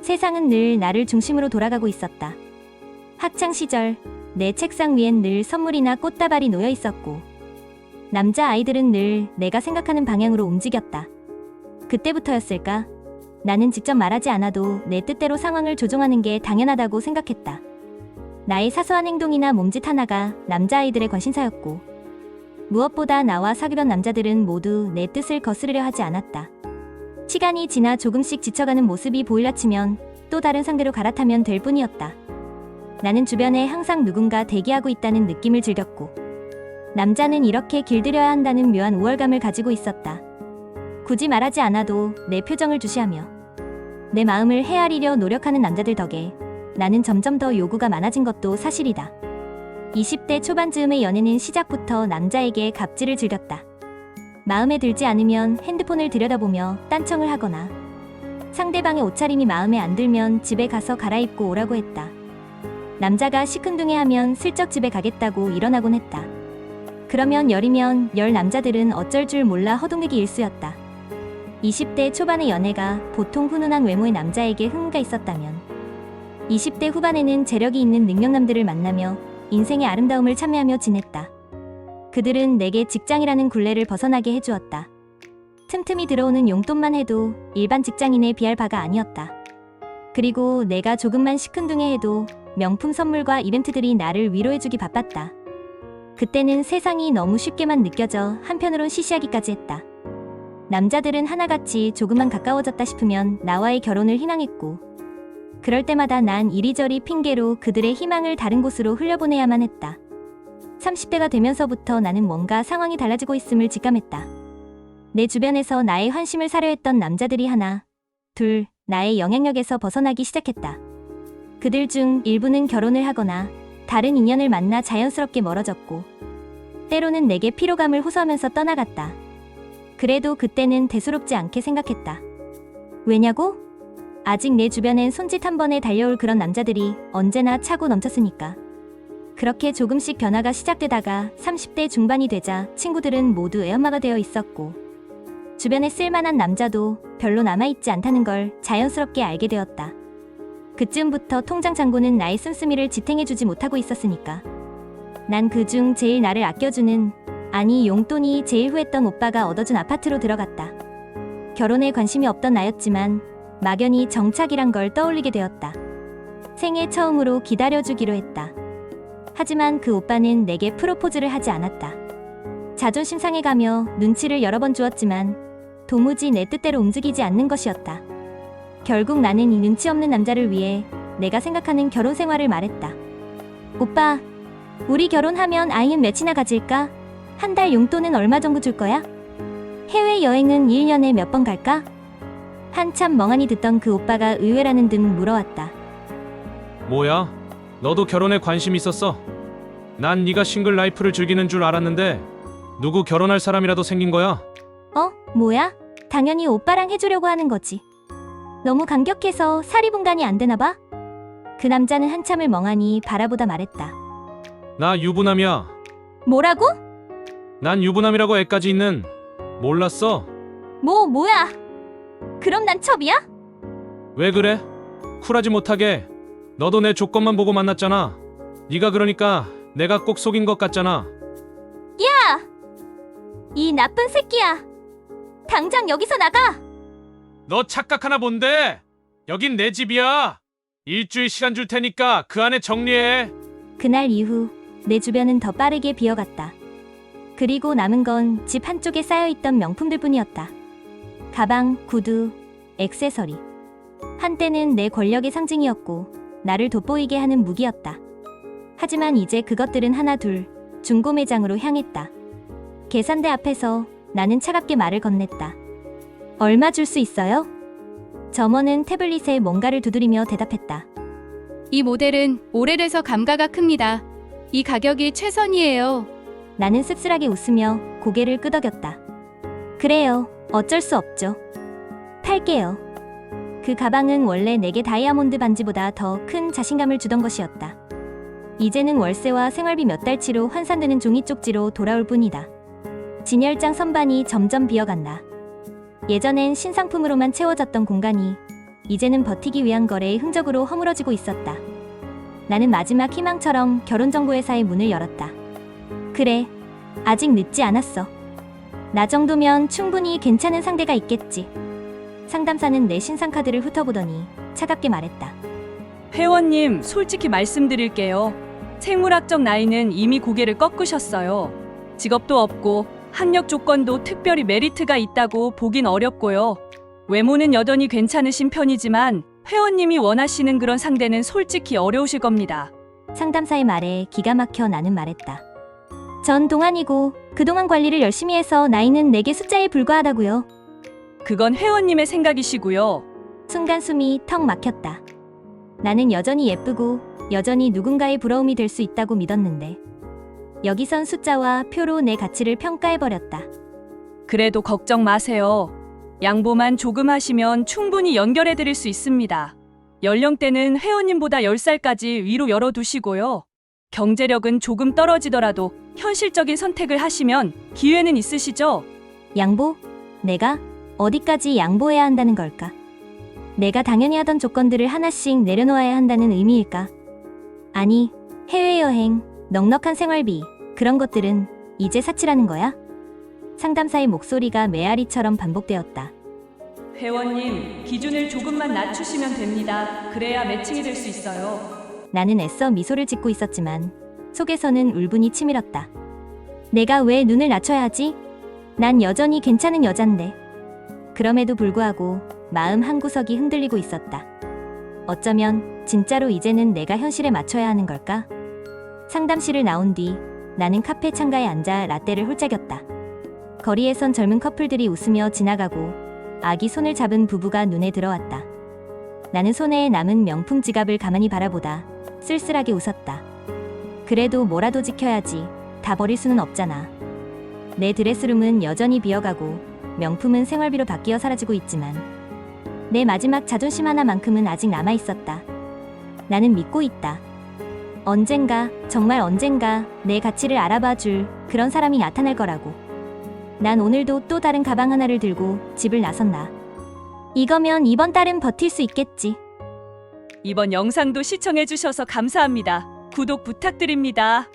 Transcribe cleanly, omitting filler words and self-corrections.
세상은 늘 나를 중심으로 돌아가고 있었다. 학창 시절 내 책상 위엔 늘 선물이나 꽃다발이 놓여 있었고, 남자 아이들은 늘 내가 생각하는 방향으로 움직였다. 그때부터였을까? 나는 직접 말하지 않아도 내 뜻대로 상황을 조종하는 게 당연하다고 생각했다. 나의 사소한 행동이나 몸짓 하나가 남자아이들의 관심사였고, 무엇보다 나와 사귀던 남자들은 모두 내 뜻을 거스르려 하지 않았다. 시간이 지나 조금씩 지쳐가는 모습이 보일라 치면 또 다른 상대로 갈아타면 될 뿐이었다. 나는 주변에 항상 누군가 대기하고 있다는 느낌을 즐겼고, 남자는 이렇게 길들여야 한다는 묘한 우월감을 가지고 있었다. 굳이 말하지 않아도 내 표정을 주시하며 내 마음을 헤아리려 노력하는 남자들 덕에 나는 점점 더 요구가 많아진 것도 사실이다. 20대 초반즈음의 연애는 시작부터 남자에게 갑질을 즐겼다. 마음에 들지 않으면 핸드폰을 들여다보며 딴청을 하거나, 상대방의 옷차림이 마음에 안 들면 집에 가서 갈아입고 오라고 했다. 남자가 시큰둥해하면 슬쩍 집에 가겠다고 일어나곤 했다. 그러면 열이면 열 남자들은 어쩔 줄 몰라 허둥대기 일쑤였다. 20대 초반의 연애가 보통 훈훈한 외모의 남자에게 흥미가 있었다면, 20대 후반에는 재력이 있는 능력남들을 만나며 인생의 아름다움을 참여하며 지냈다. 그들은 내게 직장이라는 굴레를 벗어나게 해주었다. 틈틈이 들어오는 용돈만 해도 일반 직장인에 비할 바가 아니었다. 그리고 내가 조금만 시큰둥해해도 명품 선물과 이벤트들이 나를 위로해주기 바빴다. 그때는 세상이 너무 쉽게만 느껴져 한편으론 시시하기까지 했다. 남자들은 하나같이 조금만 가까워졌다 싶으면 나와의 결혼을 희망했고, 그럴 때마다 난 이리저리 핑계로 그들의 희망을 다른 곳으로 흘려보내야만 했다. 30대가 되면서부터 나는 뭔가 상황이 달라지고 있음을 직감했다. 내 주변에서 나의 환심을 사려 했던 남자들이 하나, 둘, 나의 영향력에서 벗어나기 시작했다. 그들 중 일부는 결혼을 하거나 다른 인연을 만나 자연스럽게 멀어졌고, 때로는 내게 피로감을 호소하면서 떠나갔다. 그래도 그때는 대수롭지 않게 생각했다. 왜냐고? 아직 내 주변엔 손짓 한 번에 달려올 그런 남자들이 언제나 차고 넘쳤으니까. 그렇게 조금씩 변화가 시작되다가 30대 중반이 되자 친구들은 모두 애엄마가 되어 있었고, 주변에 쓸만한 남자도 별로 남아있지 않다는 걸 자연스럽게 알게 되었다. 그쯤부터 통장 잔고는 나의 씀씀이를 지탱해주지 못하고 있었으니까. 난 그중 제일 나를 아껴주는, 아니 용돈이 제일 후했던 오빠가 얻어준 아파트로 들어갔다. 결혼에 관심이 없던 나였지만 막연히 정착이란 걸 떠올리게 되었다. 생애 처음으로 기다려주기로 했다. 하지만 그 오빠는 내게 프로포즈를 하지 않았다. 자존심 상해가며 눈치를 여러 번 주었지만 도무지 내 뜻대로 움직이지 않는 것이었다. 결국 나는 이 눈치 없는 남자를 위해 내가 생각하는 결혼 생활을 말했다. 오빠, 우리 결혼하면 아이는 몇이나 가질까? 한 달 용돈은 얼마 정도 줄 거야? 해외여행은 1년에 몇 번 갈까? 한참 멍하니 듣던 그 오빠가 의외라는 듯 물어왔다. 뭐야? 너도 결혼에 관심 있었어? 난 네가 싱글 라이프를 즐기는 줄 알았는데 누구 결혼할 사람이라도 생긴 거야? 뭐야? 당연히 오빠랑 해주려고 하는 거지. 너무 감격해서 사리분간이 안 되나 봐? 그 남자는 한참을 멍하니 바라보다 말했다. 나 유부남이야. 뭐라고? 난 유부남이라고 애까지 있는. 몰랐어? 뭐야? 그럼 난 첩이야? 왜 그래? 쿨하지 못하게. 너도 내 조건만 보고 만났잖아. 네가 그러니까 내가 꼭 속인 것 같잖아. 야! 이 나쁜 새끼야. 당장 여기서 나가! 너 착각하나 본데? 여긴 내 집이야. 일주일 시간 줄 테니까 그 안에 정리해. 그날 이후 내 주변은 더 빠르게 비어갔다. 그리고 남은 건 집 한쪽에 쌓여있던 명품들 뿐이었다. 가방, 구두, 액세서리. 한때는 내 권력의 상징이었고 나를 돋보이게 하는 무기였다. 하지만 이제 그것들은 하나둘 중고 매장으로 향했다. 계산대 앞에서 나는 차갑게 말을 건넸다. 얼마 줄 수 있어요? 점원은 태블릿에 뭔가를 두드리며 대답했다. 이 모델은 오래돼서 감가가 큽니다. 이 가격이 최선이에요. 나는 씁쓸하게 웃으며 고개를 끄덕였다. 그래요. 어쩔 수 없죠. 팔게요. 그 가방은 원래 내게 다이아몬드 반지보다 더 큰 자신감을 주던 것이었다. 이제는 월세와 생활비 몇 달치로 환산되는 종이 쪽지로 돌아올 뿐이다. 진열장 선반이 점점 비어간다. 예전엔 신상품으로만 채워졌던 공간이 이제는 버티기 위한 거래의 흔적으로 허물어지고 있었다. 나는 마지막 희망처럼 결혼정보회사의 문을 열었다. 그래, 아직 늦지 않았어. 나 정도면 충분히 괜찮은 상대가 있겠지. 상담사는 내 신상카드를 훑어보더니 차갑게 말했다. 회원님, 솔직히 말씀드릴게요. 생물학적 나이는 이미 고개를 꺾으셨어요. 직업도 없고 학력 조건도 특별히 메리트가 있다고 보긴 어렵고요. 외모는 여전히 괜찮으신 편이지만 회원님이 원하시는 그런 상대는 솔직히 어려우실 겁니다. 상담사의 말에 기가 막혀 나는 말했다. 전 동안이고 그동안 관리를 열심히 해서 나이는 내게 숫자에 불과하다고요. 그건 회원님의 생각이시고요. 순간 숨이 턱 막혔다. 나는 여전히 예쁘고 여전히 누군가의 부러움이 될 수 있다고 믿었는데 여기선 숫자와 표로 내 가치를 평가해버렸다. 그래도 걱정 마세요. 양보만 조금 하시면 충분히 연결해 드릴 수 있습니다. 연령대는 회원님보다 10살까지 위로 열어두시고요. 경제력은 조금 떨어지더라도 현실적인 선택을 하시면 기회는 있으시죠? 양보? 내가 어디까지 양보해야 한다는 걸까? 내가 당연히 하던 조건들을 하나씩 내려놓아야 한다는 의미일까? 아니, 해외여행, 넉넉한 생활비, 그런 것들은 이제 사치라는 거야? 상담사의 목소리가 메아리처럼 반복되었다. 회원님, 기준을 조금만 낮추시면 됩니다. 그래야 매칭이 될 수 있어요. 나는 애써 미소를 짓고 있었지만 속에서는 울분이 치밀었다. 내가 왜 눈을 낮춰야 하지? 난 여전히 괜찮은 여잔데. 그럼에도 불구하고 마음 한구석이 흔들리고 있었다. 어쩌면 진짜로 이제는 내가 현실에 맞춰야 하는 걸까? 상담실을 나온 뒤 나는 카페 창가에 앉아 라떼를 홀짝였다. 거리에선 젊은 커플들이 웃으며 지나가고 아기 손을 잡은 부부가 눈에 들어왔다. 나는 손에 남은 명품 지갑을 가만히 바라보다 쓸쓸하게 웃었다. 그래도 뭐라도 지켜야지. 다 버릴 수는 없잖아. 내 드레스룸은 여전히 비어가고 명품은 생활비로 바뀌어 사라지고 있지만 내 마지막 자존심 하나만큼은 아직 남아있었다. 나는 믿고 있다. 언젠가, 정말 언젠가 내 가치를 알아봐 줄 그런 사람이 나타날 거라고. 난 오늘도 또 다른 가방 하나를 들고 집을 나섰다. 이거면 이번 달은 버틸 수 있겠지. 이번 영상도 시청해 주셔서 감사합니다. 구독 부탁드립니다.